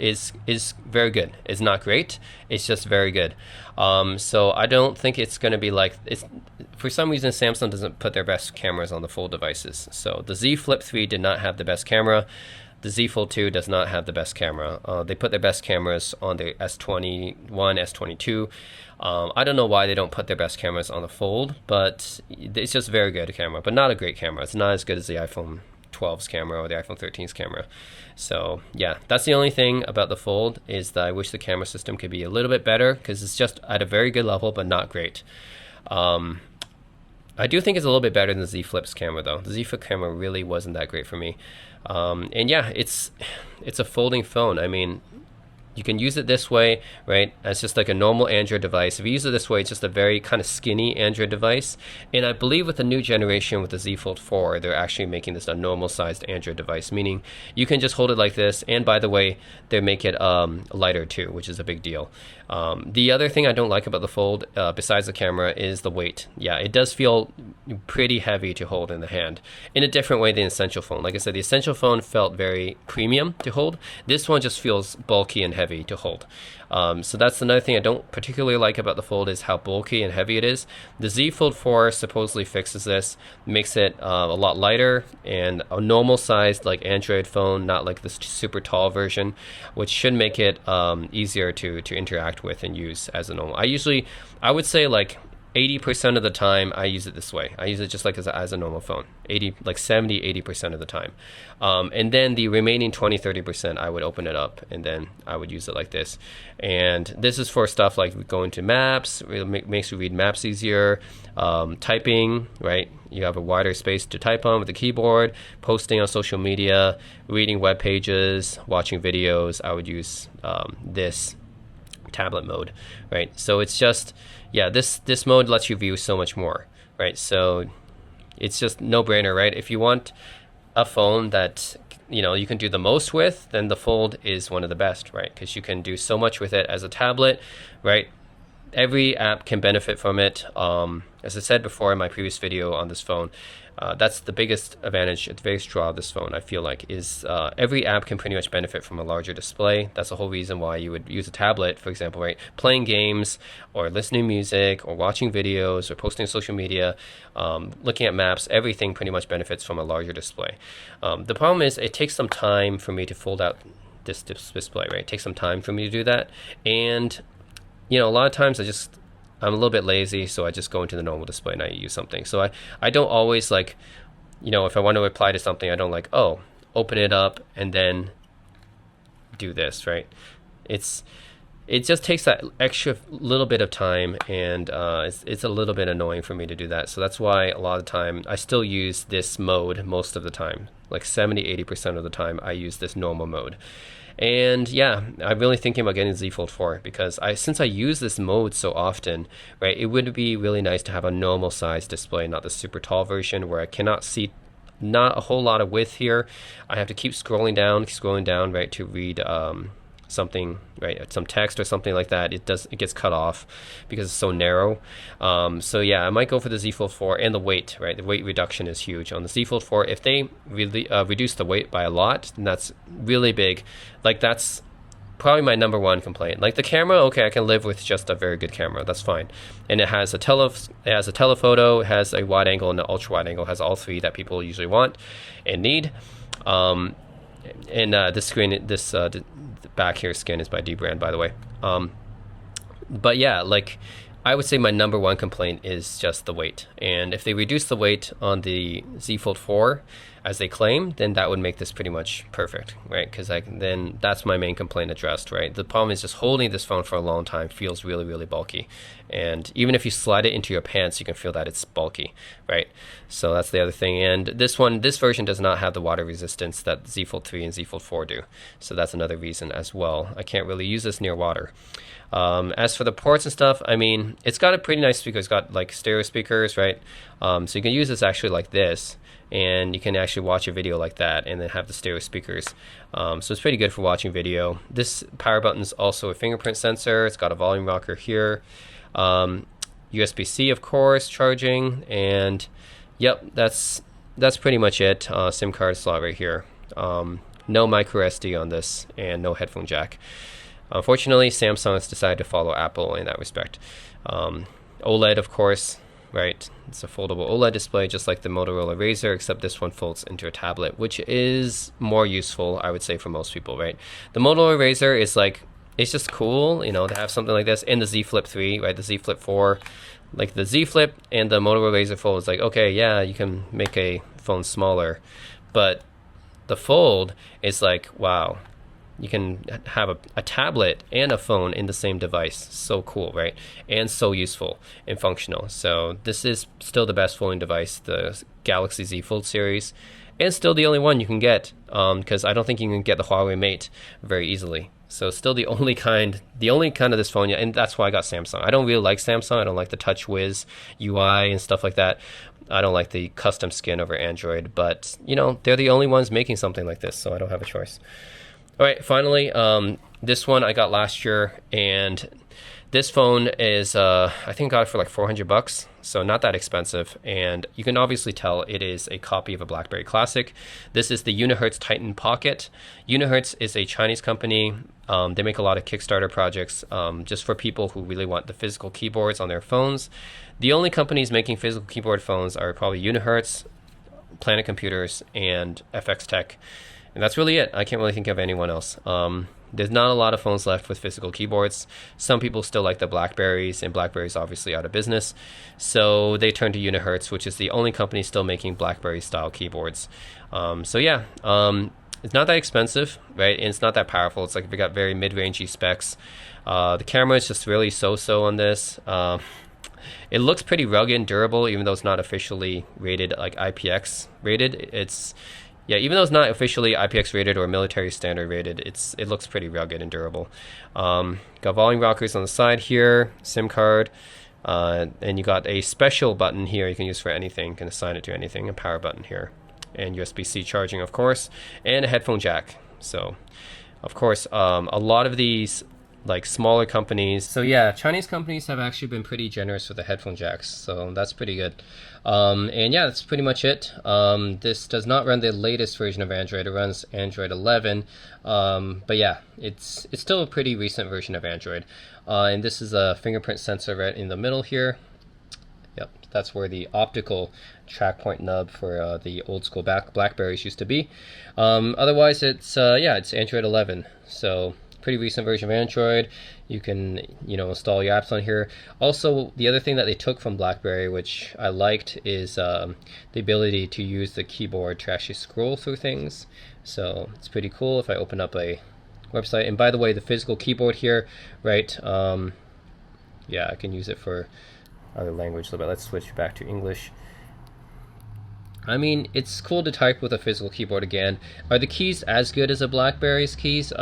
very good. It's not great. It's just very good. So I don't think it's going to be like it's. For some reason, Samsung doesn't put their best cameras on the Fold devices. So the Z Flip 3 did not have the best camera. The Z Fold 2 does not have the best camera. They put their best cameras on the S21, S22. I don't know why they don't put their best cameras on the Fold, but it's just very good camera, but not a great camera. It's not as good as the iPhone 12's camera or the iPhone 13's camera. So yeah, that's the only thing about the Fold, is that I wish the camera system could be a little bit better, because it's just at a very good level, but not great. I do think it's a little bit better than the Z Flip's camera, though. The Z Flip camera really wasn't that great for me. And yeah, it's a folding phone. I mean, you can use it this way, right? It's just like a normal Android device. If you use it this way, it's just a very kind of skinny Android device. And I believe with the new generation, with the Z Fold 4, they're actually making this a normal sized Android device, meaning you can just hold it like this. And by the way, they make it lighter too, which is a big deal. The other thing I don't like about the Fold, besides the camera, is the weight. Yeah, it does feel pretty heavy to hold in the hand, in a different way than the Essential phone. Like I said, the Essential phone felt very premium to hold. This one just feels bulky and heavy to hold. So that's another thing I don't particularly like about the Fold, is how bulky and heavy it is. The Z Fold 4 supposedly fixes this, makes it a lot lighter and a normal sized like Android phone, not like this super tall version, which should make it easier to interact with and use as a normal. I would say like 80% of the time I use it this way. I use it just like as a normal phone. 70-80% of the time. And then the remaining 20-30% I would open it up, and then I would use it like this. And this is for stuff like going to maps. It makes you read maps easier. Typing, right? You have a wider space to type on with the keyboard. Posting on social media, reading web pages, watching videos. I would use this tablet mode, right? So it's just, yeah, this mode lets you view so much more, right? So it's just no-brainer, right? If you want a phone that you can do the most with, then the Fold is one of the best, right? Because you can do so much with it as a tablet, right? Every app can benefit from it. As I said before in my previous video on this phone, that's the biggest advantage, the biggest draw of this phone, I feel like, is every app can pretty much benefit from a larger display. That's the whole reason why you would use a tablet, for example, right? Playing games or listening to music or watching videos or posting on social media, looking at maps, everything pretty much benefits from a larger display. The problem is it takes some time for me to fold out this display, right? It takes some time for me to do that. And, a lot of times I'm a little bit lazy, so I just go into the normal display and I use something. So I don't always like, if I want to reply to something, I don't like, open it up and then do this, right? It just takes that extra little bit of time, and it's a little bit annoying for me to do that. So that's why a lot of the time I still use this mode most of the time. Like 70-80% of the time I use this normal mode. And yeah, I'm really thinking about getting Z Fold 4, because since I use this mode so often, right, it would be really nice to have a normal size display, not the super tall version where I cannot see not a whole lot of width here. I have to keep scrolling down, right, to read something, right, some text or something like that. It gets cut off because it's so narrow. So yeah, I might go for the Z Fold 4. And the weight, right, the weight reduction is huge on the Z Fold 4. If they really reduce the weight by a lot, then that's really big. Like that's probably my number one complaint. Like the camera, okay, I can live with just a very good camera. That's fine. And it has a telephoto, it has a wide angle and an ultra wide angle. It has all three that people usually want and need. And this screen, the back here skin is by D brand, by the way. But yeah, like I would say my number one complaint is just the weight. And if they reduce the weight on the Z Fold 4, as they claim, then that would make this pretty much perfect, right? Because then that's my main complaint addressed, right? The problem is just holding this phone for a long time feels really, really bulky. And even if you slide it into your pants, you can feel that it's bulky, right? So that's the other thing. And this version does not have the water resistance that Z Fold 3 and Z Fold 4 do. So that's another reason as well. I can't really use this near water. As for the ports and stuff, I mean, it's got a pretty nice speaker. It's got like stereo speakers, right? So you can use this actually like this, and you can actually watch a video like that and then have the stereo speakers. So it's pretty good for watching video. This power button is also a fingerprint sensor. It's got a volume rocker here. USB-C, of course, charging, and yep, that's pretty much it. SIM card slot right here. No micro SD on this, and no headphone jack. Unfortunately, Samsung has decided to follow Apple in that respect. OLED, of course, right? It's a foldable OLED display, just like the Motorola Razer, except this one folds into a tablet, which is more useful, I would say, for most people, right? The Motorola Razer is like, it's just cool, you know, to have something like this. In the Z Flip 3, right? The Z Flip 4, like the Z Flip and the Motorola Razer Fold is like, okay, yeah, you can make a phone smaller, but the Fold is like, wow. You can have a tablet and a phone in the same device. So cool, right? And so useful and functional. So this is still the best folding device, the Galaxy Z Fold series, and still the only one you can get, because I don't think you can get the Huawei Mate very easily. So still the only kind of this phone, yeah, and that's why I got Samsung. I don't really like Samsung. I don't like the TouchWiz UI and stuff like that. I don't like the custom skin over Android, but you know, they're the only ones making something like this, so I don't have a choice. All right, finally, this one I got last year, and this phone is, I think I got it for like $400, so not that expensive, and you can obviously tell it is a copy of a BlackBerry Classic. This is the Unihertz Titan Pocket. Unihertz is a Chinese company. They make a lot of Kickstarter projects just for people who really want the physical keyboards on their phones. The only companies making physical keyboard phones are probably Unihertz, Planet Computers, and FX Tech. And that's really it. I can't really think of anyone else. There's not a lot of phones left with physical keyboards. Some people still like the Blackberries, and Blackberry's obviously out of business. So they turned to Unihertz, which is the only company still making Blackberry-style keyboards. So yeah, it's not that expensive, right? And it's not that powerful. It's like we got very mid-rangey specs. The camera is just really so-so on this. It looks pretty rugged and durable, even though it's not officially rated like IPX rated. Yeah, even though it's not officially IPX rated or military standard rated, it looks pretty rugged and durable. Got volume rockers on the side here, SIM card, and you got a special button here you can use for anything. You can assign it to anything, a power button here, and USB-C charging, of course, and a headphone jack. So, of course, a lot of these like smaller companies. So yeah, Chinese companies have actually been pretty generous with the headphone jacks, so that's pretty good. And yeah, that's pretty much it. This does not run the latest version of Android. It runs Android 11, but yeah, it's still a pretty recent version of Android. And this is a fingerprint sensor right in the middle here. Yep, that's where the optical track point nub for the old school Blackberries used to be. Otherwise, it's Android 11. So pretty recent version of Android. You can, install your apps on here. Also, the other thing that they took from BlackBerry, which I liked, is the ability to use the keyboard to actually scroll through things. So it's pretty cool if I open up a website. And by the way, the physical keyboard here, right? Yeah, I can use it for other language. So let's switch back to English. I mean, it's cool to type with a physical keyboard again. Are the keys as good as a BlackBerry's keys?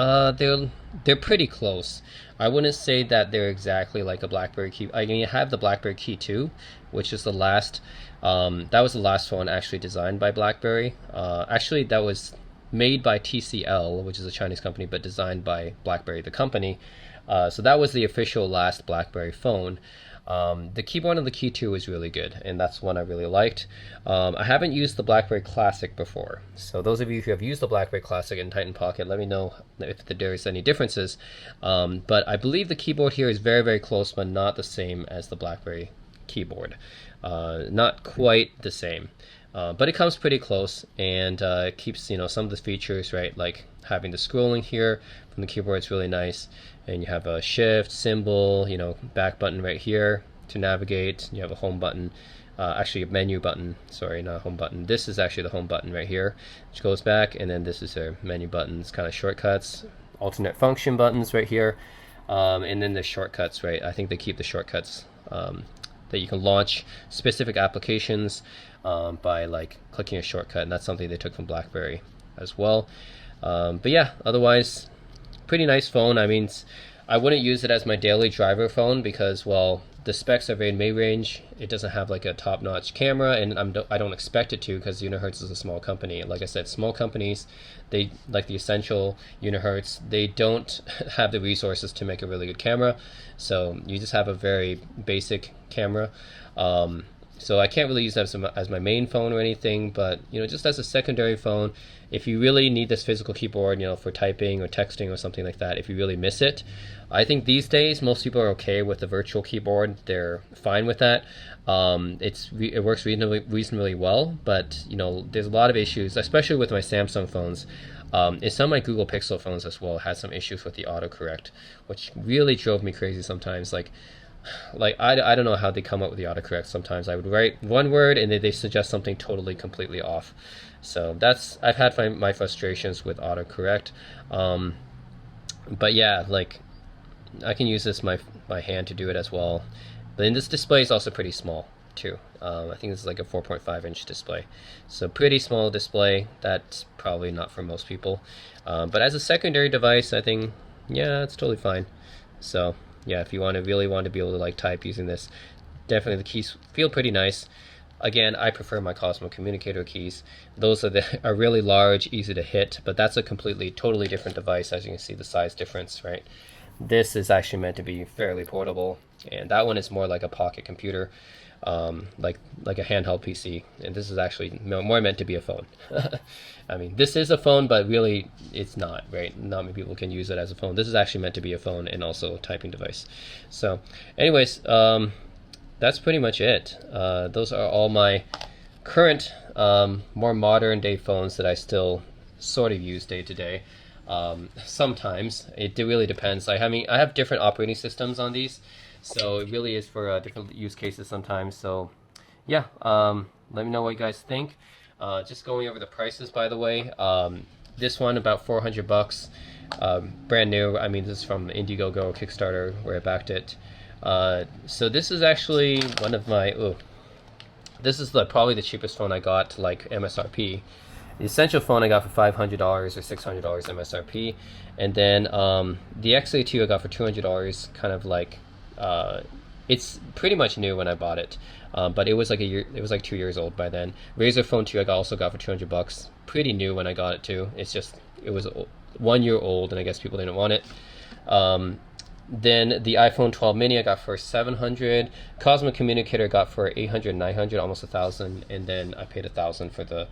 They're pretty close. I wouldn't say that they're exactly like a BlackBerry key. I mean, you have the BlackBerry Key 2, which is the last. That was the last phone actually designed by BlackBerry. Actually, that was made by TCL, which is a Chinese company, but designed by BlackBerry, the company. So that was the official last BlackBerry phone. The keyboard on the Key 2 was really good, and that's one I really liked. I haven't used the BlackBerry Classic before, so those of you who have used the BlackBerry Classic in Titan Pocket, let me know if there is any differences. But I believe the keyboard here is very, very close, but not the same as the BlackBerry keyboard. Not quite the same, but it comes pretty close, and it keeps some of the features, right, like having the scrolling here from the keyboard. It's really nice, and you have a shift symbol, back button right here to navigate. You have a home button, actually a menu button, sorry, not a home button. This is actually the home button right here, which goes back, and then this is their menu buttons, kind of shortcuts, alternate function buttons right here, and then the shortcuts, right? I think they keep the shortcuts that you can launch specific applications by like clicking a shortcut, and that's something they took from BlackBerry as well. But yeah, otherwise, pretty nice phone. I mean, I wouldn't use it as my daily driver phone because, well, the specs are very mid-range. It doesn't have like a top-notch camera, and I don't expect it to because Unihertz is a small company. Like I said, small companies, they like the Essential, Unihertz, they don't have the resources to make a really good camera. So you just have a very basic camera. So I can't really use that as my main phone or anything, but just as a secondary phone, if you really need this physical keyboard, for typing or texting or something like that, if you really miss it, I think these days most people are okay with the virtual keyboard. They're fine with that. It works reasonably well, but there's a lot of issues, especially with my Samsung phones. And some of my Google Pixel phones as well had some issues with the autocorrect, which really drove me crazy sometimes. Like I don't know how they come up with the autocorrect sometimes. I would write one word and they suggest something totally completely off. So I've had my frustrations with autocorrect. But yeah, like I can use this my hand to do it as well. But then this display is also pretty small too. I think this is like a 4.5-inch display. So pretty small display. That's probably not for most people. But as a secondary device, I think, yeah, it's totally fine. So yeah, if you really want to be able to like type using this, definitely the keys feel pretty nice. Again, I prefer my Cosmo communicator keys. Those are really large, easy to hit, but that's a totally different device. As you can see, the size difference, right? This is actually meant to be fairly portable, and that one is more like a pocket computer, like a handheld PC, and this is actually more meant to be a phone. I mean, this is a phone, but really it's not, right? Not many people can use it as a phone. This is actually meant to be a phone and also a typing device. So anyways, that's pretty much it. Those are all my current, more modern day phones that I still sort of use day to day. Sometimes it really depends. I have different operating systems on these, so it really is for different use cases sometimes. So yeah, let me know what you guys think. Just going over the prices, by the way. This one about $400, brand new. I mean, this is from Indiegogo Kickstarter where I backed it. So this is actually one of my. This is probably the cheapest phone I got, like MSRP. The Essential phone I got for $500 or $600 MSRP, and then the XA2 I got for $200. Kind of like it's pretty much new when I bought it, but it was like it was like 2 years old by then. Razer phone 2 I also got for $200. Pretty new when I got it too. It was 1 year old, and I guess people didn't want it. Then the iPhone 12 mini I got for $700. Cosmo communicator I got for $800, $900, almost $1,000, and then I paid $1,000 for the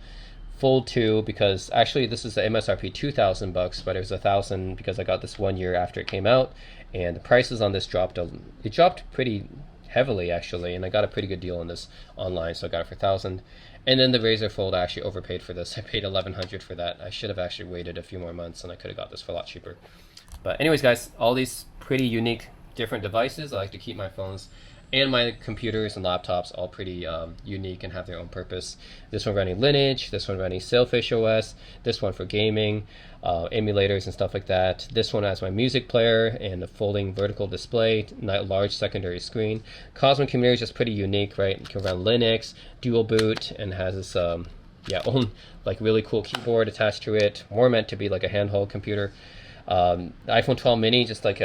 Fold 2 because actually this is the MSRP $2,000, but it was $1,000 because I got this 1 year after it came out, and the prices on this dropped pretty heavily actually, and I got a pretty good deal on this online, so I got it for $1,000. And then the Razer Fold, I actually overpaid for this. I paid $1,100 for that. I should have actually waited a few more months, and I could have got this for a lot cheaper. But anyways, guys, all these pretty unique different devices. I like to keep my phones and my computers and laptops all pretty unique and have their own purpose. This one running Lineage, this one running Sailfish OS, this one for gaming, emulators and stuff like that. This one has my music player and a folding vertical display, not large secondary screen. Cosmo Communicator is just pretty unique, right? It can run Linux, dual boot, and has this own like really cool keyboard attached to it, more meant to be like a handheld computer. The iPhone 12 mini, just like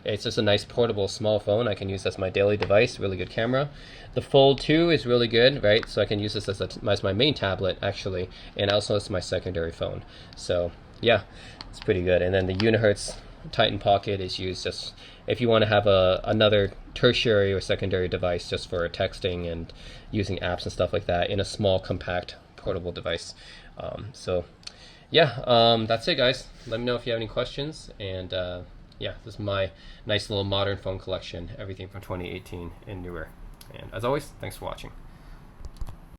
it's just a nice portable small phone I can use as my daily device. Really good camera. The Fold 2 is really good, right? So I can use this as my main tablet actually, and also as my secondary phone. So yeah, it's pretty good. And then the Unihertz Titan Pocket is used just if you want to have another tertiary or secondary device just for texting and using apps and stuff like that in a small, compact, portable device. So yeah, that's it, guys. Let me know if you have any questions. And yeah, this is my nice little modern phone collection, everything from 2018 and newer. And as always, thanks for watching.